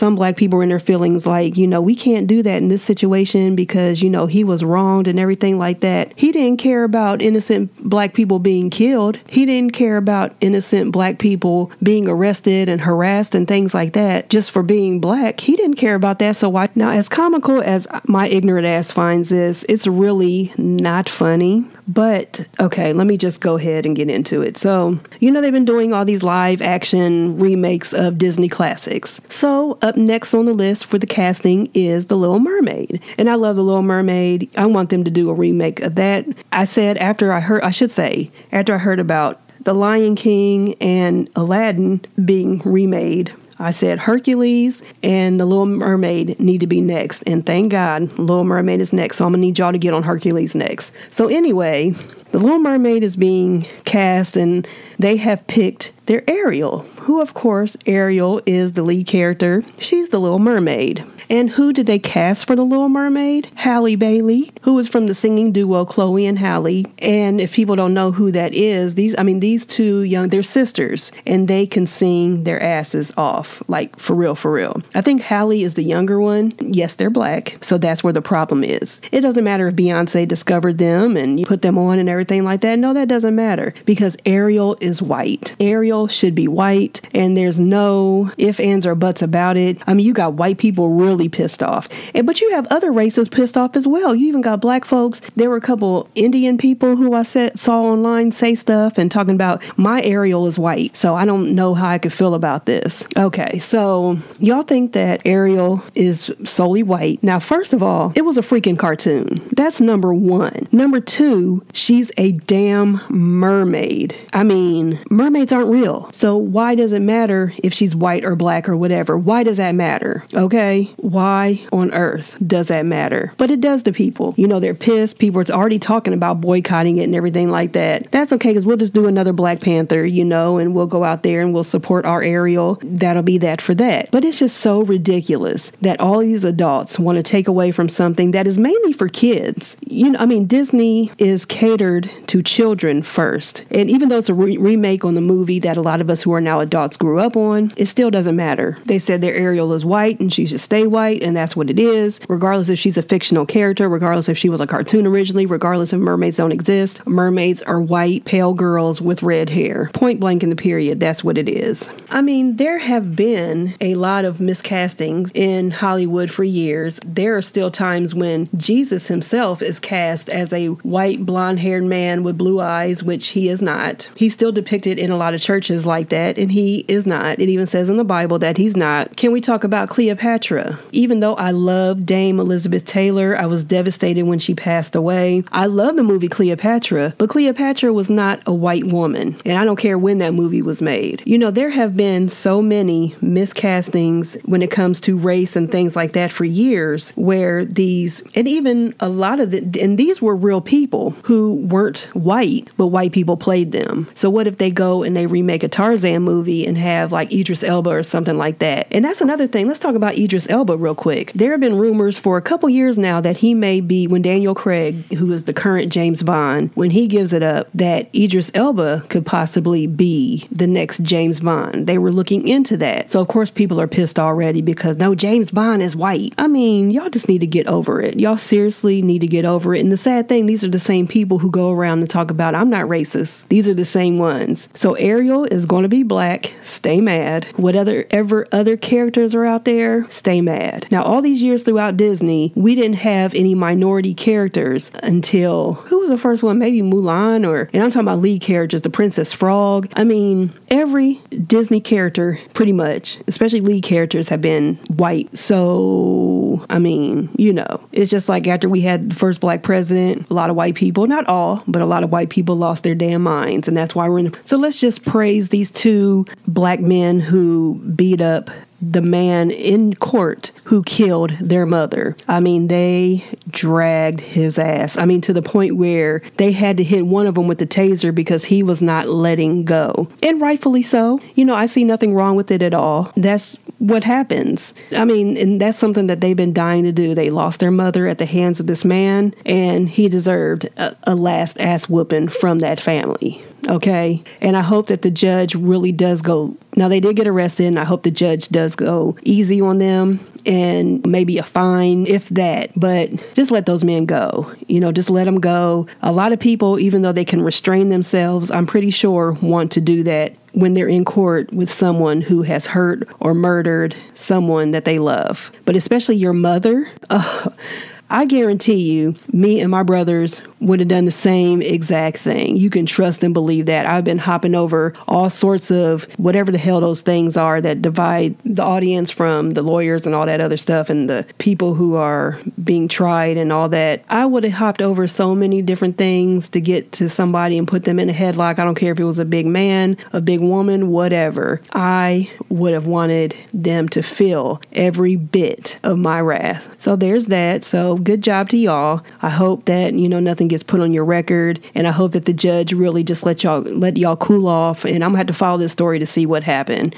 some black people are in their feelings like, we can't do that in this situation because, he was wronged and everything like that. He didn't care about innocent black people being killed. He didn't care about innocent black people being arrested and harassed and things like that just for being black. He didn't care about that. So why? Now, as comical as my ignorant ass finds this, it's really not funny. But, okay, let me just go ahead and get into it. So, they've been doing all these live action remakes of Disney classics. So, up next on the list for the casting is The Little Mermaid. And I love The Little Mermaid. I want them to do a remake of that. I said after I heard about The Lion King and Aladdin being remade, I said Hercules and The Little Mermaid need to be next. And thank God Little Mermaid is next. So I'm going to need y'all to get on Hercules next. So anyway, The Little Mermaid is being cast and they have picked their Ariel, who of course Ariel is the lead character. She's the Little Mermaid. And who did they cast for The Little Mermaid? Halle Bailey, who is from the singing duo Chloe and Halle. And if people don't know who that is, these two they're sisters, and they can sing their asses off, like for real, for real. I think Halle is the younger one. Yes, they're black, so that's where the problem is. It doesn't matter if Beyonce discovered them and you put them on and everything like that. No, that doesn't matter because Ariel is white. Ariel should be white, and there's no ifs, ands, or buts about it. You got white people really pissed off. But you have other races pissed off as well. You even got black folks. There were a couple Indian people who I saw online say stuff and talking about my Ariel is white. So I don't know how I could feel about this. Okay, so y'all think that Ariel is solely white. Now, first of all, it was a freaking cartoon. That's number one. Number two, she's a damn mermaid. Mermaids aren't real. will. So why does it matter if she's white or black or whatever? Why does that matter? Okay? Why on earth does that matter? But it does to people. They're pissed. People are already talking about boycotting it and everything like that. That's okay, because we'll just do another Black Panther, and we'll go out there and we'll support our Ariel. That'll be that for that. But it's just so ridiculous that all these adults want to take away from something that is mainly for kids. Disney is catered to children first. And even though it's a remake on the movie that a lot of us who are now adults grew up on, it still doesn't matter. They said their Ariel is white and she should stay white, and that's what it is, regardless if she's a fictional character, regardless if she was a cartoon originally, regardless if mermaids don't exist. Mermaids are white, pale girls with red hair. Point blank in the period, that's what it is. There have been a lot of miscastings in Hollywood for years. There are still times when Jesus himself is cast as a white, blonde-haired man with blue eyes, which he is not. He's still depicted in a lot of churches like that, and he is not. It even says in the Bible that he's not. Can we talk about Cleopatra? Even though I love Dame Elizabeth Taylor, I was devastated when she passed away. I love the movie Cleopatra, but Cleopatra was not a white woman, and I don't care when that movie was made. There have been so many miscastings when it comes to race and things like that for years, where and even a lot of and these were real people who weren't white, but white people played them. So what if they go and they remake a Tarzan movie and have like Idris Elba or something like that? And that's another thing. Let's talk about Idris Elba real quick. There have been rumors for a couple years now that he may be, when Daniel Craig, who is the current James Bond, when he gives it up, that Idris Elba could possibly be the next James Bond. They were looking into that. So of course people are pissed already because no, James Bond is white. Y'all just need to get over it. Y'all seriously need to get over it. And the sad thing, these are the same people who go around and talk about, I'm not racist. These are the same ones. So Ariel is going to be black. Stay mad. Whatever other characters are out there, stay mad. Now, all these years throughout Disney, we didn't have any minority characters until, who was the first one? Maybe Mulan, and I'm talking about lead characters, the Princess Frog. Every Disney character, pretty much, especially lead characters, have been white. So, it's just like after we had the first black president, a lot of white people, not all, but a lot of white people lost their damn minds. And that's why so let's just praise these two black men who beat up the man in court who killed their mother. They dragged his ass. To the point where they had to hit one of them with the taser because he was not letting go. And rightfully so. I see nothing wrong with it at all. That's what happens. And that's something that they've been dying to do. They lost their mother at the hands of this man, and he deserved a last ass whooping from that family. Okay. And I hope that the judge really does go. Now, they did get arrested, and I hope the judge does go easy on them and maybe a fine, if that. But just let those men go. Just let them go. A lot of people, even though they can restrain themselves, I'm pretty sure want to do that when they're in court with someone who has hurt or murdered someone that they love. But especially your mother. I guarantee you, me and my brothers would have done the same exact thing. You can trust and believe that. I've been hopping over all sorts of whatever the hell those things are that divide the audience from the lawyers and all that other stuff and the people who are being tried and all that. I would have hopped over so many different things to get to somebody and put them in a headlock. I don't care if it was a big man, a big woman, whatever. I would have wanted them to feel every bit of my wrath. So there's that. So good job to y'all. I hope that, nothing gets put on your record, and I hope that the judge really just let y'all cool off, and I'm gonna have to follow this story to see what happened.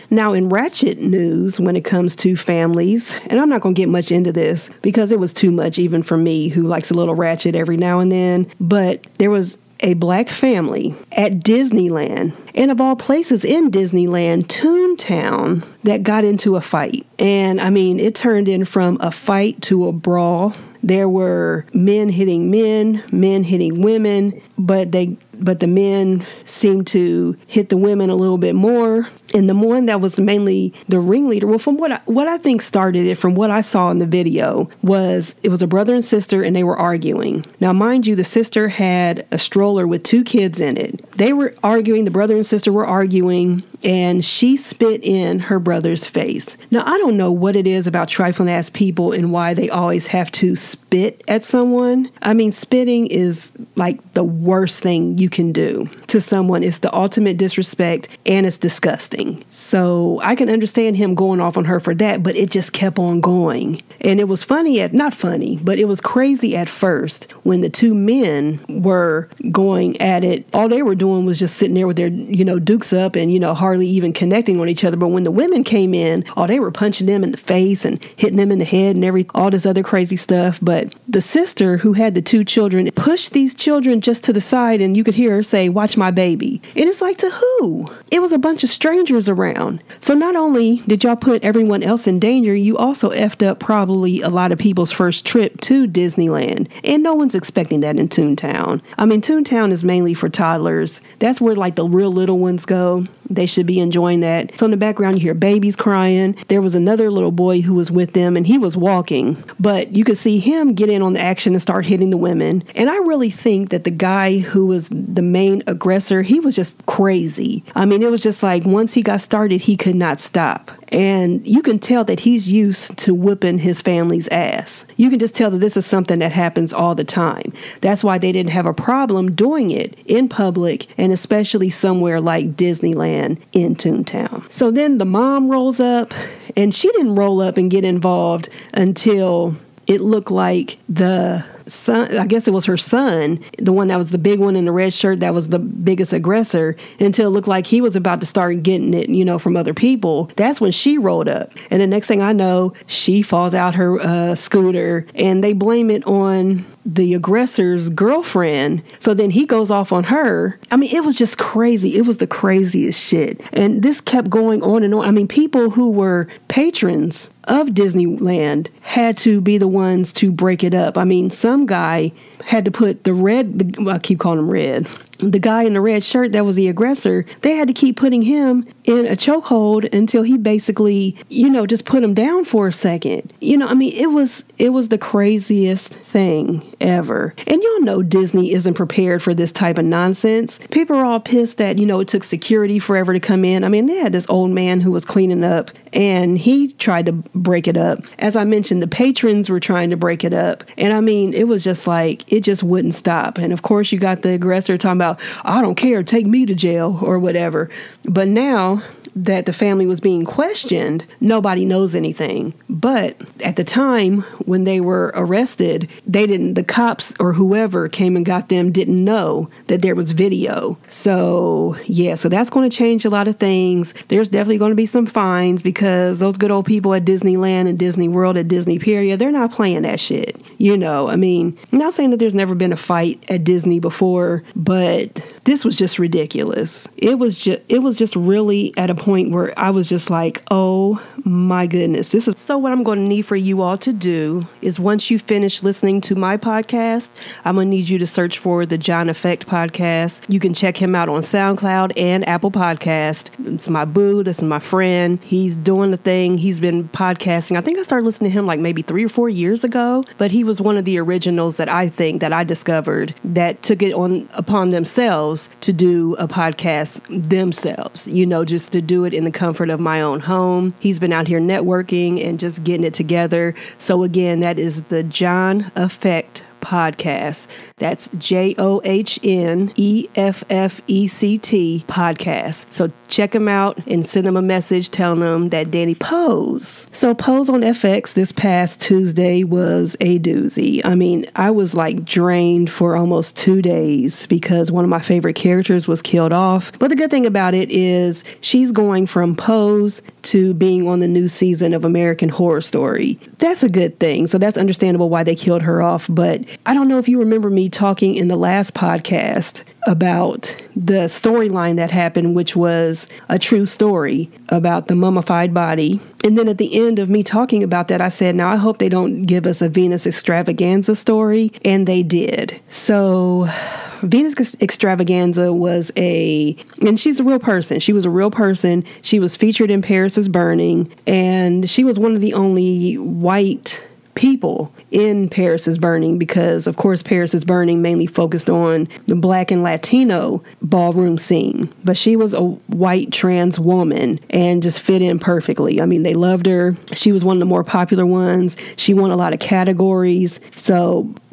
Now, in ratchet news, when it comes to families, and I'm not going to get much into this because it was too much even for me who likes a little ratchet every now and then, but there was a black family at Disneyland, and of all places in Disneyland, Toontown, that got into a fight. And it turned in from a fight to a brawl. There were men hitting men hitting women, but the men seemed to hit the women a little bit more. And the one that was mainly the ringleader, well, from what I think started it, from what I saw in the video, was it was a brother and sister, and they were arguing. Now, mind you, the sister had a stroller with 2 kids in it. They were arguing, the brother and sister were arguing, and she spit in her brother's face. Now, I don't know what it is about trifling ass people and why they always have to spit at someone. I mean, spitting is like the worst thing you can do to someone. It's the ultimate disrespect, and it's disgusting. So I can understand him going off on her for that, but it just kept on going. And it was not funny, but it was crazy at first when the 2 men were going at it. All they were doing was just sitting there with their, dukes up and, hardly even connecting on each other. But when the women came in, they were punching them in the face and hitting them in the head and all this other crazy stuff. But the sister who had the 2 children pushed these children just to the side, and you could hear her say, "Watch my baby." And it's like, to who? It was a bunch of strangers around. So not only did y'all put everyone else in danger, you also effed up probably a lot of people's first trip to Disneyland. And no one's expecting that in Toontown. I mean, Toontown is mainly for toddlers. That's where like the real little ones go. They should be enjoying that. So in the background, you hear babies crying. There was another little boy who was with them, and he was walking. But you could see him get in on the action and start hitting the women. And I really think that the guy who was the main aggressor, he was just crazy. I mean, it was just like once he got started, he could not stop. And you can tell that he's used to whipping his family's ass. You can just tell that this is something that happens all the time. That's why they didn't have a problem doing it in public, and especially somewhere like Disneyland in Toontown. So then the mom rolls up, and she didn't roll up and get involved until it looked like the son, I guess it was her son, the one that was the big one in the red shirt that was the biggest aggressor, until it looked like he was about to start getting it, from other people. That's when she rolled up. And the next thing I know, she falls out her scooter, and they blame it on the aggressor's girlfriend. So then he goes off on her. I mean, it was just crazy. It was the craziest shit. And this kept going on and on. I mean, people who were patrons of Disneyland had to be the ones to break it up. I mean, some guy had to put I keep calling him Red. The guy in the red shirt that was the aggressor, they had to keep putting him in a chokehold until he basically, just put him down for a second. I mean, it was the craziest thing ever. And y'all know Disney isn't prepared for this type of nonsense. People are all pissed that, it took security forever to come in. I mean, they had this old man who was cleaning up, and he tried to break it up. As I mentioned, the patrons were trying to break it up. And I mean, it was just like, it just wouldn't stop. And of course, you got the aggressor talking about, "I don't care, take me to jail," or whatever. But now that the family was being questioned, nobody knows anything. But at the time when they were arrested, the cops or whoever came and got them didn't know that there was video. So that's going to change a lot of things. There's definitely going to be some fines, because those good old people at Disneyland and Disney World at Disney Period, they're not playing that shit. I mean, I'm not saying that there's never been a fight at Disney before, but this was just ridiculous. It was just really at a point where I was just like, oh my goodness. So what I'm going to need for you all to do is, once you finish listening to my podcast, I'm going to need you to search for the John Effect podcast. You can check him out on SoundCloud and Apple Podcast. It's my boo. This is my friend. He's doing the thing. He's been podcasting. I think I started listening to him like maybe 3 or 4 years ago, but he was one of the originals that I think that I discovered that took it upon themselves to do a podcast themselves, just to do it in the comfort of my own home. He's been out here networking and just getting it together. So again, that is the John Effect podcast. That's JOHNEFFECT podcast. So check him out and send him a message telling him that Danny Pose. So Pose on FX this past Tuesday was a doozy. I mean, I was like drained for almost 2 days because one of my favorite characters was killed off. But the good thing about it is she's going from Pose to being on the new season of American Horror Story. That's a good thing. So that's understandable why they killed her off. But I don't know if you remember me talking in the last podcast about the storyline that happened, which was a true story about the mummified body. And then at the end of me talking about that, I said, now I hope they don't give us a Venus extravaganza story. And they did. So Venus Extravaganza and she's a real person. She was a real person. She was featured in Paris is Burning, and she was one of the only white people in Paris is Burning because, of course, Paris is Burning mainly focused on the Black and Latino ballroom scene. But she was a white trans woman and just fit in perfectly. I mean, they loved her. She was one of the more popular ones. She won a lot of categories.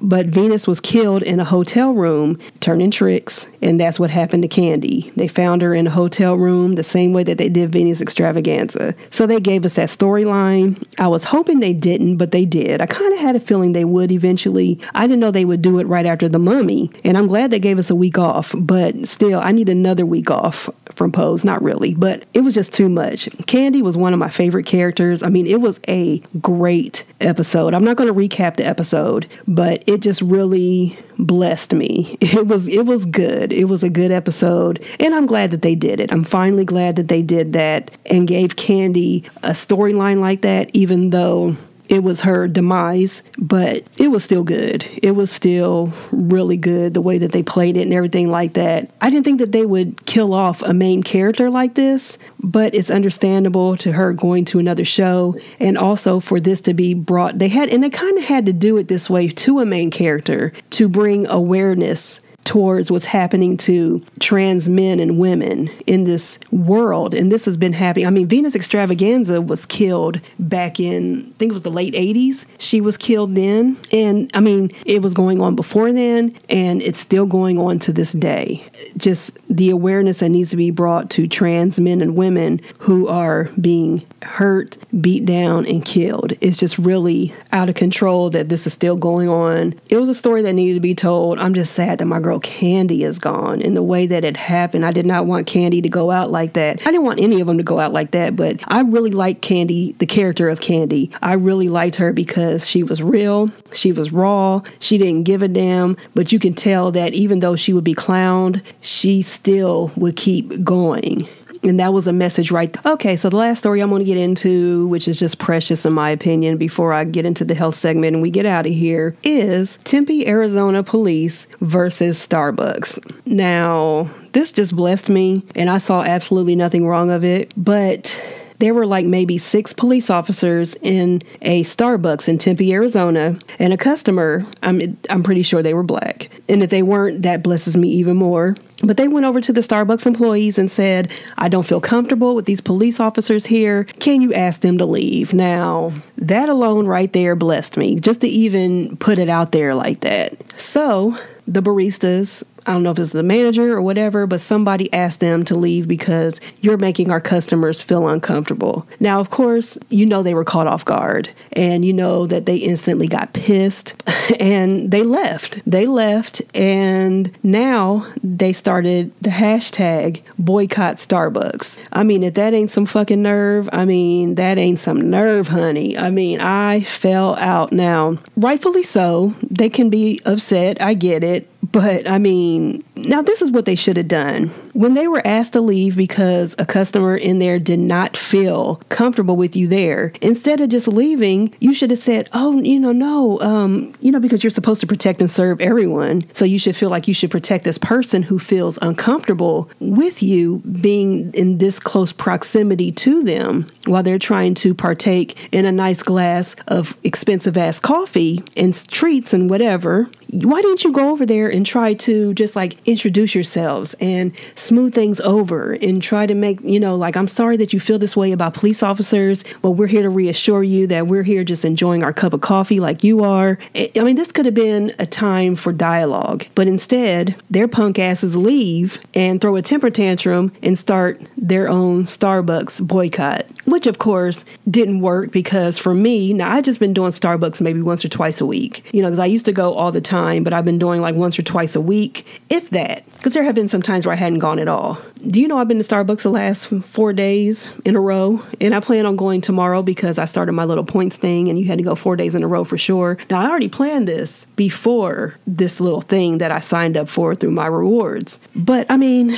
But Venus was killed in a hotel room turning tricks, and that's what happened to Candy. They found her in a hotel room the same way that they did Venus Extravaganza. So they gave us that storyline. I was hoping they didn't, but they did. I kind of had a feeling they would eventually. I didn't know they would do it right after The Mummy, and I'm glad they gave us a week off, but still, I need another week off from Pose. Not really, but it was just too much. Candy was one of my favorite characters. I mean, it was a great episode. I'm not going to recap the episode, but it just really blessed me. It was good. It was a good episode, and I'm glad that they did it. I'm finally glad that they did that and gave Candy a storyline like that, even though it was her demise, but it was still good. It was still really good, the way that they played it and everything like that. I didn't think that they would kill off a main character like this, but it's understandable to her going to another show, and also for this to be brought. They kind of had to do it this way to a main character to bring awareness towards what's happening to trans men and women in this world. And this has been happening. I mean, Venus Extravaganza was killed back in, I think it was the late 80s. She was killed then. And I mean, it was going on before then, and it's still going on to this day. Just the awareness that needs to be brought to trans men and women who are being hurt, beat down, and killed. It's just really out of control that this is still going on. It was a story that needed to be told. I'm just sad that my girl Candy is gone, and the way that it happened. I did not want Candy to go out like that. I didn't want any of them to go out like that, but I really liked Candy, the character of Candy. I really liked her because she was real, she was raw, she didn't give a damn, but you can tell that even though she would be clowned, she still would keep going. And that was a message right there. Okay, so the last story I'm going to get into, which is just precious in my opinion, before I get into the health segment and we get out of here, is Tempe, Arizona police versus Starbucks. Now, this just blessed me, and I saw absolutely nothing wrong of it, but there were like maybe 6 police officers in a Starbucks in Tempe, Arizona, and a customer, I'm pretty sure they were black. And if they weren't, that blesses me even more. But they went over to the Starbucks employees and said, I don't feel comfortable with these police officers here. Can you ask them to leave? Now, that alone right there blessed me, just to even put it out there like that. So the baristas, I don't know if it's the manager or whatever, but somebody asked them to leave because you're making our customers feel uncomfortable. Now, of course, you know they were caught off guard, and you know that they instantly got pissed and they left. They left, and now they started the hashtag boycott Starbucks. I mean, if that ain't some fucking nerve, I mean, that ain't some nerve, honey. I mean, I fell out. Now, rightfully so, they can be upset. I get it. But I mean, now this is what they should have done. When they were asked to leave because a customer in there did not feel comfortable with you there, instead of just leaving, you should have said, oh, no, because you're supposed to protect and serve everyone. So you should feel like you should protect this person who feels uncomfortable with you being in this close proximity to them while they're trying to partake in a nice glass of expensive ass coffee and treats and whatever. Why didn't you go over there and try to just like introduce yourselves and smooth things over and try to make, I'm sorry that you feel this way about police officers, but we're here to reassure you that we're here just enjoying our cup of coffee like you are. I mean, this could have been a time for dialogue, but instead their punk asses leave and throw a temper tantrum and start their own Starbucks boycott, which of course didn't work because for me, now I just been doing Starbucks maybe once or twice a week, because I used to go all the time, but I've been doing like once or twice a week, if that, because there have been some times where I hadn't gone at all. Do you know I've been to Starbucks the last 4 days in a row, and I plan on going tomorrow because I started my little points thing and you had to go 4 days in a row for sure. Now, I already planned this before this little thing that I signed up for through my rewards, but I mean,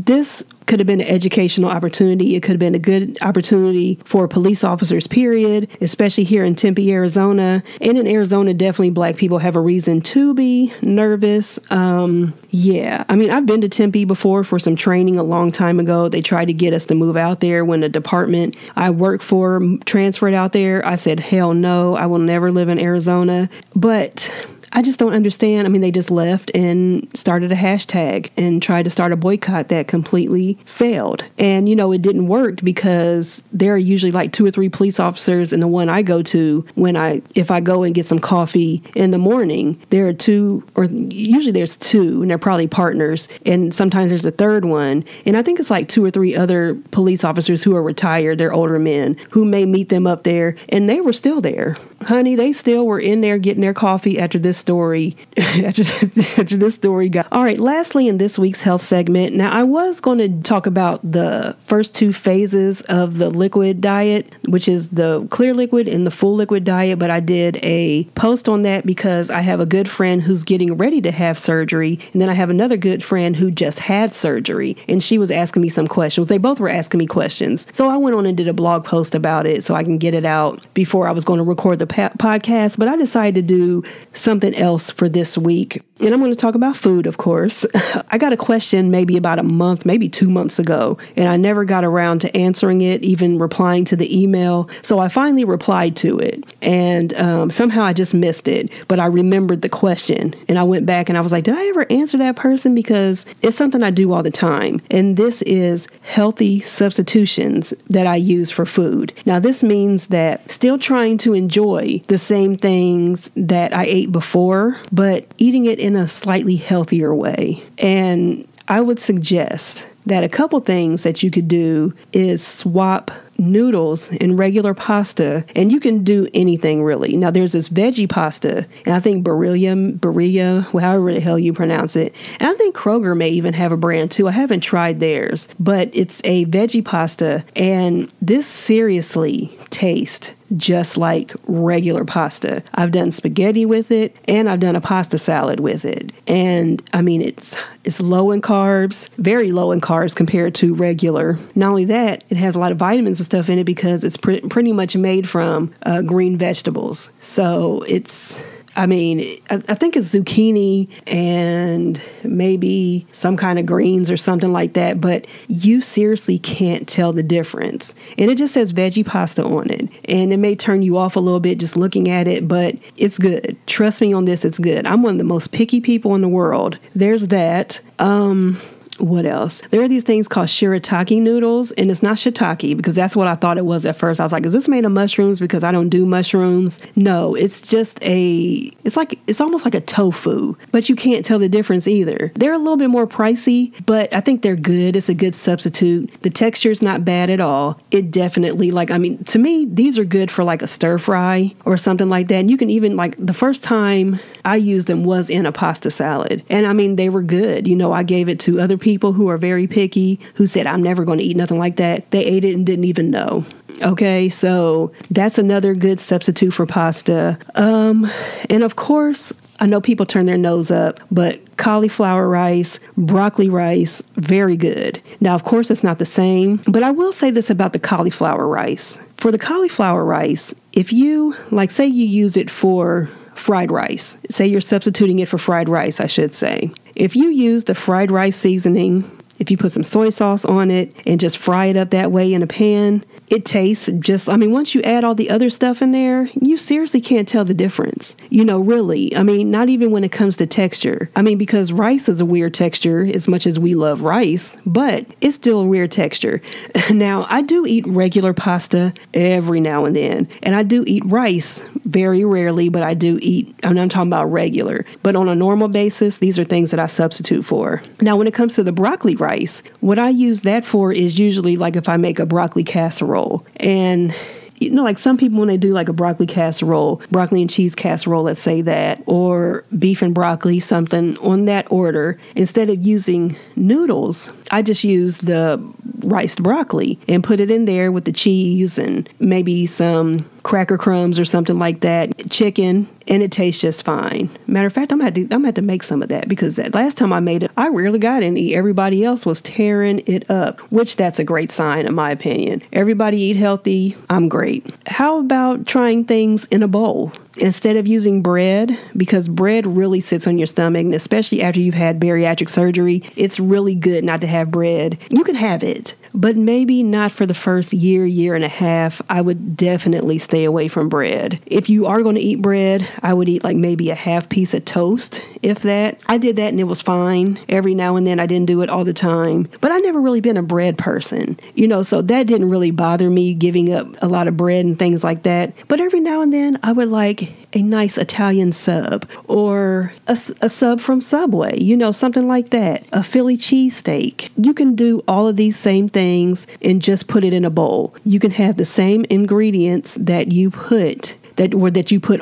this could have been an educational opportunity. It could have been a good opportunity for police officers, period, especially here in Tempe, Arizona. And in Arizona, definitely Black people have a reason to be nervous. Yeah, I mean, I've been to Tempe before for some training a long time ago. They tried to get us to move out there when the department I work for transferred out there. I said, hell no, I will never live in Arizona. But I just don't understand. I mean, they just left and started a hashtag and tried to start a boycott that completely failed. And, it didn't work because there are usually like 2 or 3 police officers in the one I go to if I go and get some coffee in the morning. There are 2, or usually there's 2, and they're probably partners. And sometimes there's a third one. And I think it's like 2 or 3 other police officers who are retired. They're older men who may meet them up there. And they were still there. Honey, they still were in there getting their coffee after this story. after this story got. All right, lastly in this week's health segment. Now, I was going to talk about the first 2 phases of the liquid diet, which is the clear liquid and the full liquid diet, but I did a post on that because I have a good friend who's getting ready to have surgery, and then I have another good friend who just had surgery, and she was asking me some questions. They both were asking me questions. So I went on and did a blog post about it so I can get it out before I was going to record the podcast, but I decided to do something else for this week. And I'm going to talk about food, of course. I got a question maybe about a month, maybe 2 months ago, and I never got around to answering it, even replying to the email. So I finally replied to it, and somehow I just missed it, but I remembered the question, and I went back and I was like, did I ever answer that person? Because it's something I do all the time. And this is healthy substitutions that I use for food. Now, this means that still trying to enjoy the same things that I ate before, but eating it in a slightly healthier way. And I would suggest that a couple things that you could do is swap noodles and regular pasta, and you can do anything really. Now there's this veggie pasta, and I think Berea, however the hell you pronounce it, and I think Kroger may even have a brand too. I haven't tried theirs, but it's a veggie pasta, and this seriously tastes just like regular pasta. I've done spaghetti with it, and I've done a pasta salad with it. And I mean, it's low in carbs, very low in carbs compared to regular. Not only that, it has a lot of vitamins and stuff in it because it's pretty much made from green vegetables. So I think it's zucchini and maybe some kind of greens or something like that, but you seriously can't tell the difference. And it just says veggie pasta on it. And it may turn you off a little bit just looking at it, but it's good. Trust me on this, it's good. I'm one of the most picky people in the world. There's that. What else? There are these things called shirataki noodles, and it's not shiitake because that's what I thought it was at first. I was like, is this made of mushrooms because I don't do mushrooms? No, it's just it's almost like a tofu, but you can't tell the difference either. They're a little bit more pricey, but I think they're good. It's a good substitute. The texture is not bad at all. It definitely, to me, these are good for like a stir fry or something like that. And you can even, the first time I used them was in a pasta salad. And I mean, they were good. I gave it to other people who are very picky who said, I'm never going to eat nothing like that. They ate it and didn't even know. Okay, so that's another good substitute for pasta. And of course, I know people turn their nose up, but cauliflower rice, broccoli rice, very good. Now, of course, it's not the same, but I will say this about the cauliflower rice. For the cauliflower rice, if you, say you use it for fried rice, say you're substituting it for fried rice, I should say. If you use the fried rice seasoning, if you put some soy sauce on it and just fry it up that way in a pan, it tastes once you add all the other stuff in there, you seriously can't tell the difference. Really. Not even when it comes to texture. Because rice is a weird texture as much as we love rice, but it's still a weird texture. Now, I do eat regular pasta every now and then, and I do eat rice very rarely, but I do eat, I'm talking about regular. But on a normal basis, these are things that I substitute for. Now, when it comes to the broccoli rice, what I use that for is usually if I make a broccoli casserole. And some people, when they do a broccoli casserole, broccoli and cheese casserole, let's say that, or beef and broccoli, something on that order, instead of using noodles, I just use the riced broccoli and put it in there with the cheese and maybe some cracker crumbs or something like that, chicken, and it tastes just fine. Matter of fact, I'm gonna have to make some of that because that last time I made it, I rarely got any. Everybody else was tearing it up, which that's a great sign in my opinion. Everybody eat healthy. I'm great. How about trying things in a bowl? Instead of using bread, because bread really sits on your stomach, and especially after you've had bariatric surgery, it's really good not to have bread. You can have it, but maybe not for the first year and a half. I would definitely stay away from bread. If you are going to eat bread, I would eat like maybe a half piece of toast, if that. I did that and it was fine. Every now and then, I didn't do it all the time, but I never really been a bread person, so that didn't really bother me, giving up a lot of bread and things like that. But every now and then, I would like a nice Italian sub or a sub from Subway, something like that. A Philly cheesesteak. You can do all of these same things and just put it in a bowl. You can have the same ingredients that you put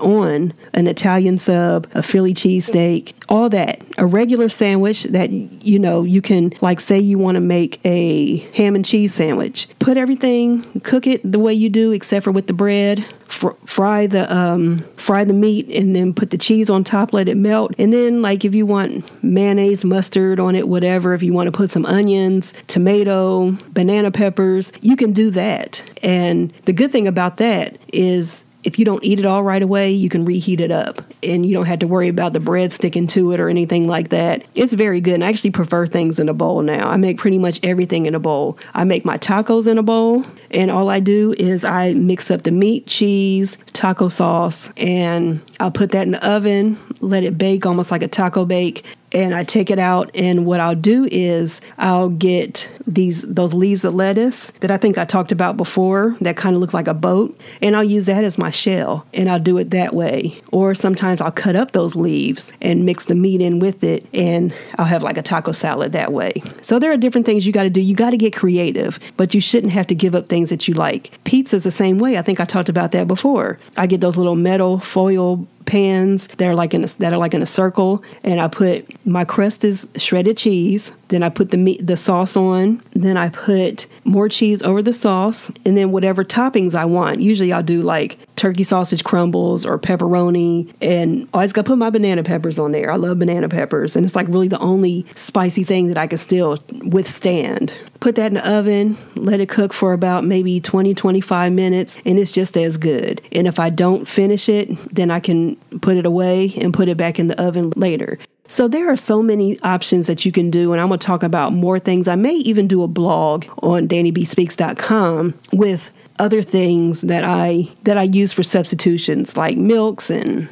on an Italian sub, a Philly cheesesteak, all that. A regular sandwich that, you can, like, say you want to make a ham and cheese sandwich. Put everything, cook it the way you do, except for with the bread. Fry the meat and then put the cheese on top, let it melt. And then, like, if you want mayonnaise, mustard on it, whatever, if you want to put some onions, tomato, banana peppers, you can do that. And the good thing about that is, if you don't eat it all right away, you can reheat it up and you don't have to worry about the bread sticking to it or anything like that. It's very good. And I actually prefer things in a bowl now. I make pretty much everything in a bowl. I make my tacos in a bowl, and all I do is I mix up the meat, cheese, taco sauce, and I'll put that in the oven, let it bake almost like a taco bake. And I take it out, and what I'll do is I'll get those leaves of lettuce that I think I talked about before that kind of look like a boat, and I'll use that as my shell, and I'll do it that way. Or sometimes I'll cut up those leaves and mix the meat in with it, and I'll have like a taco salad that way. So there are different things you got to do. You got to get creative, but you shouldn't have to give up things that you like. Pizza's the same way. I think I talked about that before. I get those little metal foil pans that are like in a circle, and I put my crust is shredded cheese. Then I put the sauce on. Then I put more cheese over the sauce, and then whatever toppings I want. Usually I'll do like turkey sausage crumbles or pepperoni, and I always got to put my banana peppers on there. I love banana peppers, and it's like really the only spicy thing that I can still withstand. Put that in the oven, let it cook for about maybe 20-25 minutes, and it's just as good. And if I don't finish it, then I can put it away and put it back in the oven later. So there are so many options that you can do, and I'm going to talk about more things. I may even do a blog on DannieBSpeaks.com with other things that I use for substitutions, like milks and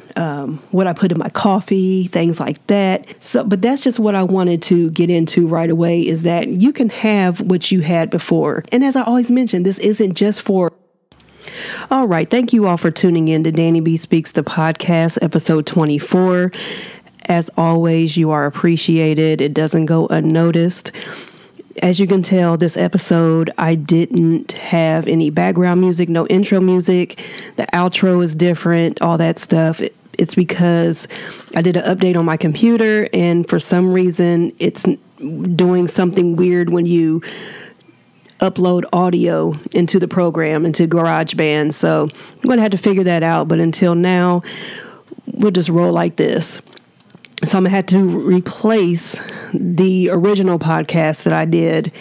what I put in my coffee, things like that. So, but that's just what I wanted to get into right away, is that you can have what you had before. And as I always mention, this isn't just for... All right. Thank you all for tuning in to Danny B Speaks, the podcast, episode 24. As always, you are appreciated. It doesn't go unnoticed. As you can tell, this episode, I didn't have any background music, no intro music. The outro is different, all that stuff. It's because I did an update on my computer, and for some reason, it's doing something weird when you upload audio into the program, into GarageBand. So I'm going to have to figure that out. But until now, we'll just roll like this. So I'm going to have to replace the original podcast that I did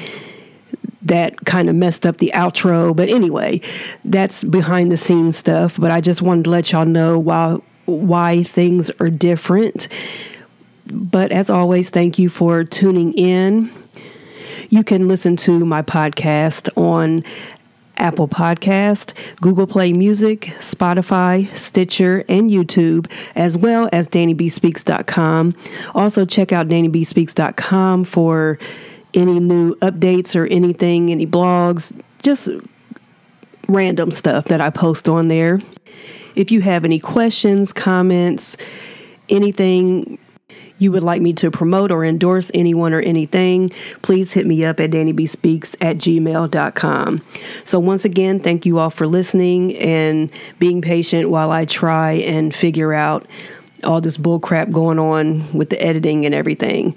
that kind of messed up the outro. But anyway, that's behind the scenes stuff. But I just wanted to let y'all know why things are different. But as always, thank you for tuning in. You can listen to my podcast on Apple Podcast, Google Play Music, Spotify, Stitcher, and YouTube, as well as DannieBSpeaks.com. Also, check out DannieBSpeaks.com for any new updates or anything, any blogs, just random stuff that I post on there. If you have any questions, comments, anything you would like me to promote or endorse anyone or anything, please hit me up at DannieBSpeaks@gmail.com. So once again, thank you all for listening and being patient while I try and figure out all this bull crap going on with the editing and everything.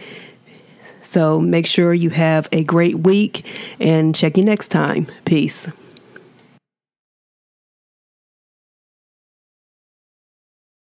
So make sure you have a great week, and check you next time. Peace.